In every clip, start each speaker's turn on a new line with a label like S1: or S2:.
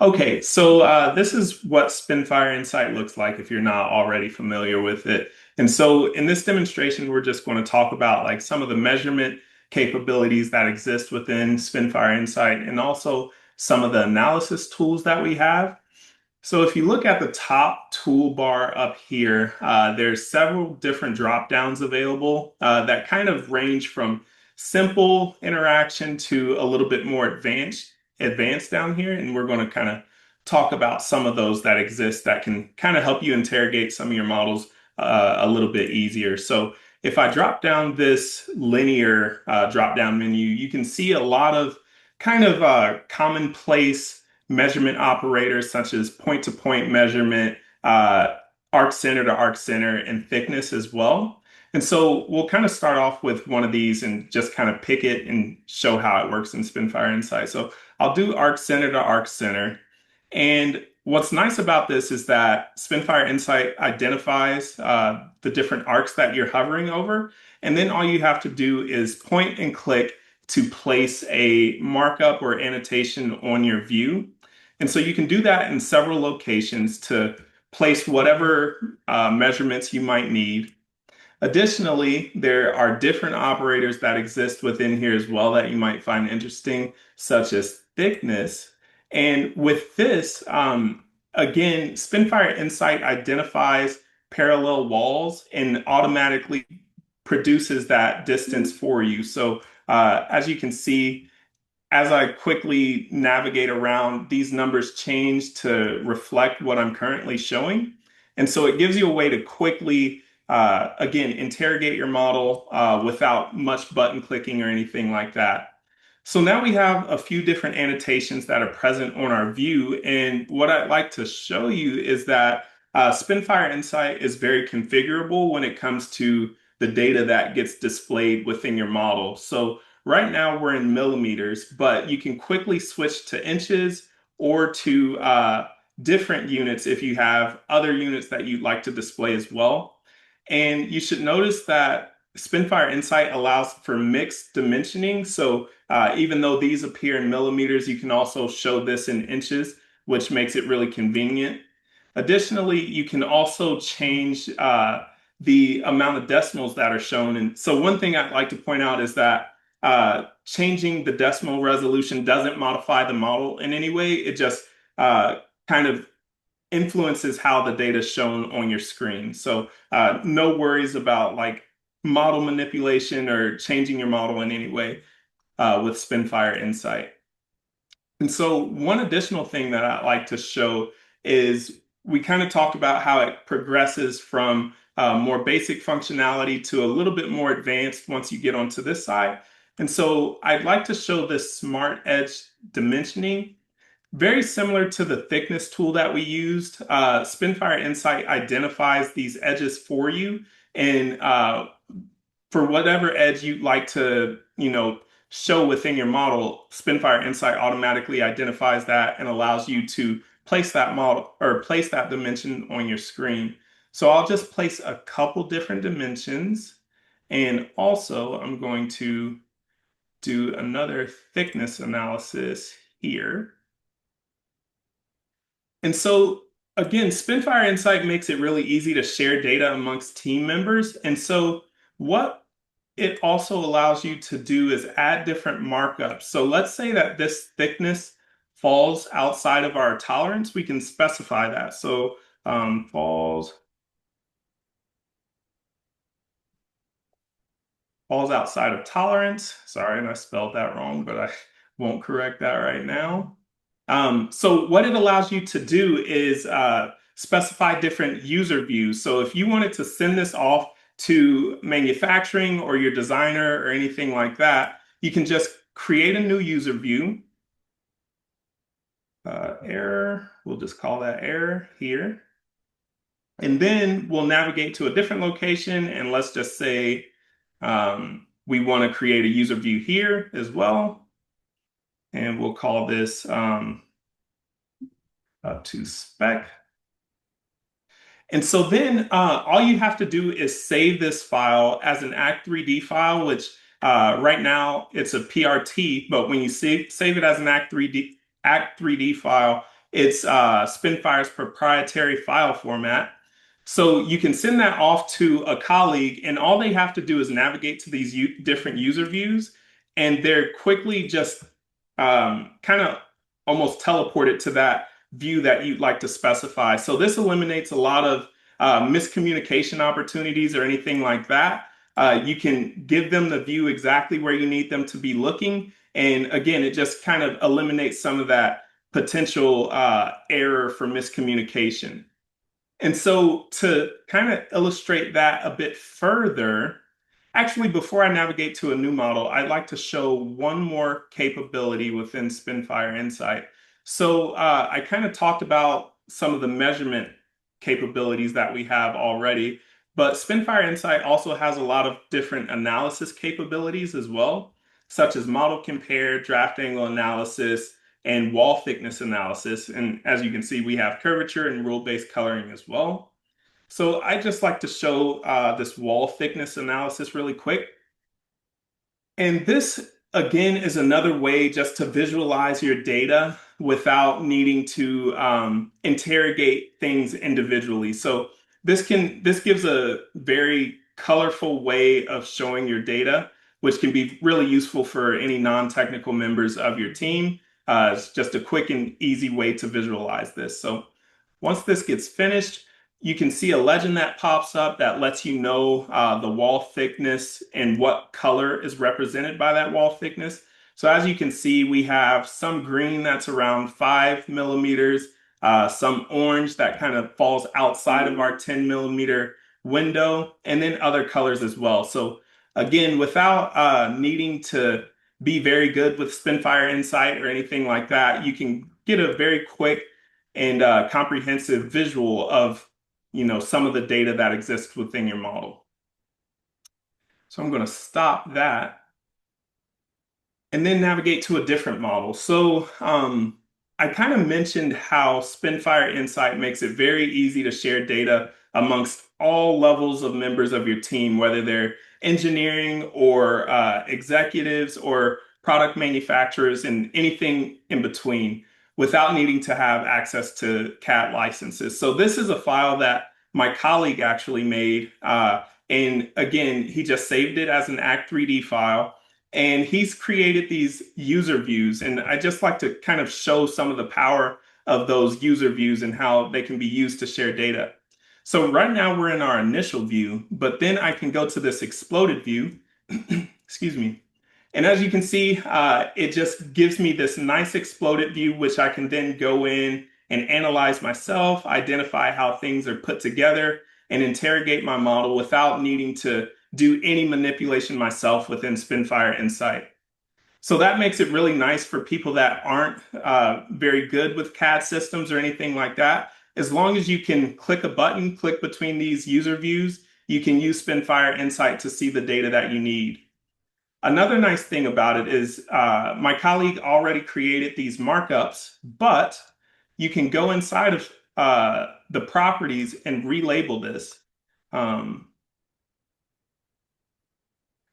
S1: Okay, so this is what SpinFire Insight looks like if you're not already familiar with it. And so in this demonstration, we're just going to talk about like some of the measurement capabilities that exist within SpinFire Insight and also some of the analysis tools that we have. So if you look at the top toolbar up here, there's several different drop downs available that kind of range from simple interaction to a little bit more advanced down here. And we're going to kind of talk about some of those that exist that can kind of help you interrogate some of your models a little bit easier. So if I drop down this linear drop down menu, you can see a lot of kind of commonplace measurement operators such as point-to-point measurement, arc center to arc center, and thickness as well. And so we'll kind of start off with one of these and just kind of pick it and show how it works in SpinFire Insight. So I'll do arc center to arc center. And what's nice about this is that SpinFire Insight identifies the different arcs that you're hovering over. And then all you have to do is point and click to place a markup or annotation on your view. And so you can do that in several locations to place whatever measurements you might need. Additionally, there are different operators that exist within here as well that you might find interesting, such as thickness. And with this, again, SpinFire Insight identifies parallel walls and automatically produces that distance for you. So as you can see, as I quickly navigate around, these numbers change to reflect what I'm currently showing. And so it gives you a way to quickly, again, interrogate your model without much button clicking or anything like that. So now we have a few different annotations that are present on our view. And what I'd like to show you is that SpinFire Insight is very configurable when it comes to the data that gets displayed within your model. So right now we're in millimeters, but you can quickly switch to inches or to different units if you have other units that you'd like to display as well. And you should notice that SpinFire Insight allows for mixed dimensioning. So even though these appear in millimeters, you can also show this in inches, which makes it really convenient. Additionally, you can also change the amount of decimals that are shown. And so one thing I'd like to point out is that changing the decimal resolution doesn't modify the model in any way. It just kind of influences how the data is shown on your screen. So no worries about like model manipulation or changing your model in any way with SpinFire Insight. And so one additional thing that I like to show is we kind of talked about how it progresses from more basic functionality to a little bit more advanced once you get onto this side. And so I'd like to show this smart edge dimensioning, very similar to the thickness tool that we used. SpinFire Insight identifies these edges for you. And for whatever edge you'd like to, show within your model, SpinFire Insight automatically identifies that and allows you to place that model or place that dimension on your screen. So I'll just place a couple different dimensions. And also I'm going to do another thickness analysis here. And so again, SpinFire Insight makes it really easy to share data amongst team members. And so what it also allows you to do is add different markups. So let's say that this thickness falls outside of our tolerance, we can specify that. So falls outside of tolerance. Sorry, and I spelled that wrong, but I won't correct that right now. So what it allows you to do is specify different user views. So if you wanted to send this off to manufacturing or your designer or anything like that, you can just create a new user view. Error, we'll just call that error here. And then we'll navigate to a different location and let's just say we want to create a user view here as well. And we'll call this up to spec. And so then all you have to do is save this file as an Act3D file, which right now it's a PRT, but when you save it as an Act3D file, It's SpinFire's proprietary file format. So you can send that off to a colleague, and all they have to do is navigate to these different user views, and they're quickly just kind of almost teleported to that view that you'd like to specify. So this eliminates a lot of miscommunication opportunities or anything like that. You can give them the view exactly where you need them to be looking. And again, it just kind of eliminates some of that potential error for miscommunication. And so to kind of illustrate that a bit further, actually, before I navigate to a new model, I'd like to show one more capability within SpinFire Insight. So I kind of talked about some of the measurement capabilities that we have already, but SpinFire Insight also has a lot of different analysis capabilities as well, such as model compare, draft angle analysis, and wall thickness analysis. And as you can see, we have curvature and rule-based coloring as well. So I just like to show this wall thickness analysis really quick. And this, again, is another way just to visualize your data without needing to interrogate things individually. So this gives a very colorful way of showing your data, which can be really useful for any non-technical members of your team. It's just a quick and easy way to visualize this. So once this gets finished, you can see a legend that pops up that lets you know the wall thickness and what color is represented by that wall thickness. So as you can see, we have some green that's around 5 millimeters, some orange that kind of falls outside of our 10 millimeter window, and then other colors as well. So again, without needing to be very good with SpinFire Insight or anything like that, you can get a very quick and comprehensive visual of some of the data that exists within your model. So I'm going to stop that and then navigate to a different model. So I kind of mentioned how SpinFire Insight makes it very easy to share data amongst all levels of members of your team, whether they're engineering or executives or product manufacturers and anything in between, without needing to have access to CAD licenses. So this is a file that my colleague actually made. And again, he just saved it as an Act3D file. And he's created these user views. And I just like to kind of show some of the power of those user views and how they can be used to share data. So right now we're in our initial view, but then I can go to this exploded view, excuse me. And as you can see, it just gives me this nice exploded view, which I can then go in and analyze myself, identify how things are put together, and interrogate my model without needing to do any manipulation myself within SpinFire Insight. So that makes it really nice for people that aren't very good with CAD systems or anything like that. As long as you can click a button, click between these user views, you can use SpinFire Insight to see the data that you need. Another nice thing about it is my colleague already created these markups, but you can go inside of the properties and relabel this.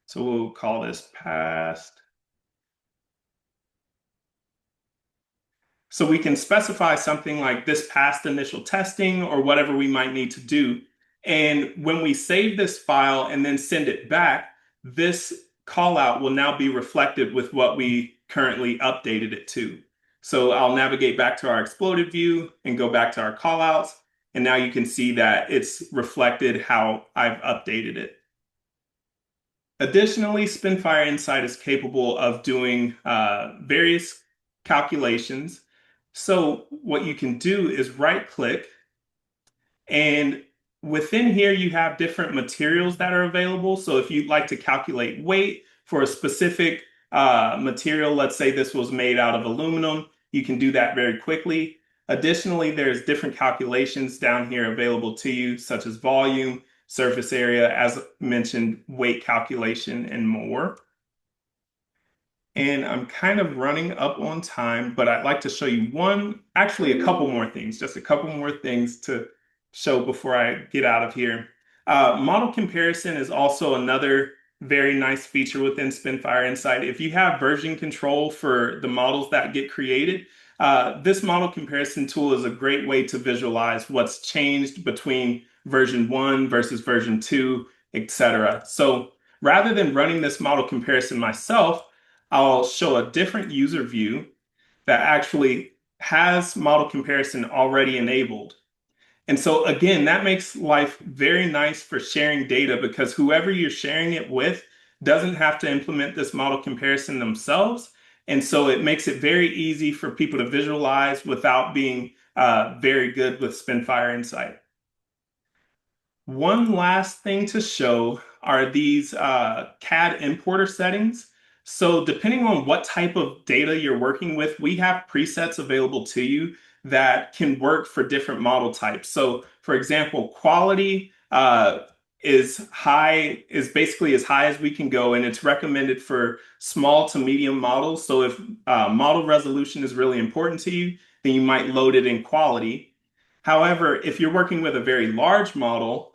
S1: So we'll call this past. So we can specify something like this past initial testing or whatever we might need to do. And when we save this file and then send it back, this callout will now be reflected with what we currently updated it to. So I'll navigate back to our exploded view and go back to our callouts. And now you can see that it's reflected how I've updated it. Additionally, SpinFire Insight is capable of doing various calculations. So what you can do is right click, and within here you have different materials that are available. So if you'd like to calculate weight for a specific material, let's say this was made out of aluminum, you can do that very quickly. Additionally, there's different calculations down here available to you, such as volume, surface area, as mentioned, weight calculation, and more. And I'm kind of running up on time, but I'd like to show you actually a couple more things, just a couple more things to show before I get out of here. Model comparison is also another very nice feature within SpinFire Insight. If you have version control for the models that get created, this model comparison tool is a great way to visualize what's changed between version 1 versus version 2, etc. So rather than running this model comparison myself, I'll show a different user view that actually has model comparison already enabled. And so again, that makes life very nice for sharing data because whoever you're sharing it with doesn't have to implement this model comparison themselves. And so it makes it very easy for people to visualize without being very good with SpinFire Insight. One last thing to show are these CAD importer settings. So depending on what type of data you're working with, we have presets available to you that can work for different model types. So for example, quality is basically as high as we can go, and it's recommended for small to medium models. So if model resolution is really important to you, then you might load it in quality. However, if you're working with a very large model,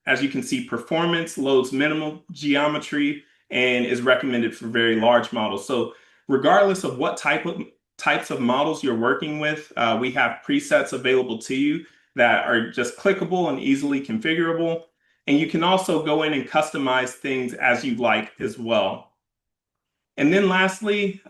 S1: as you can see, performance loads minimal geometry and is recommended for very large models. So regardless of what types of models you're working with, we have presets available to you that are just clickable and easily configurable. And you can also go in and customize things as you like as well. And then lastly,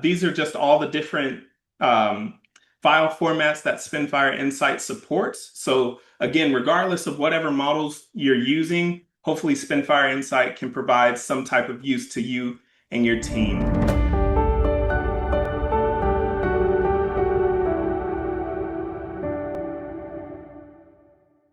S1: these are just all the different file formats that SpinFire Insight supports. So again, regardless of whatever models you're using, hopefully SpinFire Insight can provide some type of use to you and your team.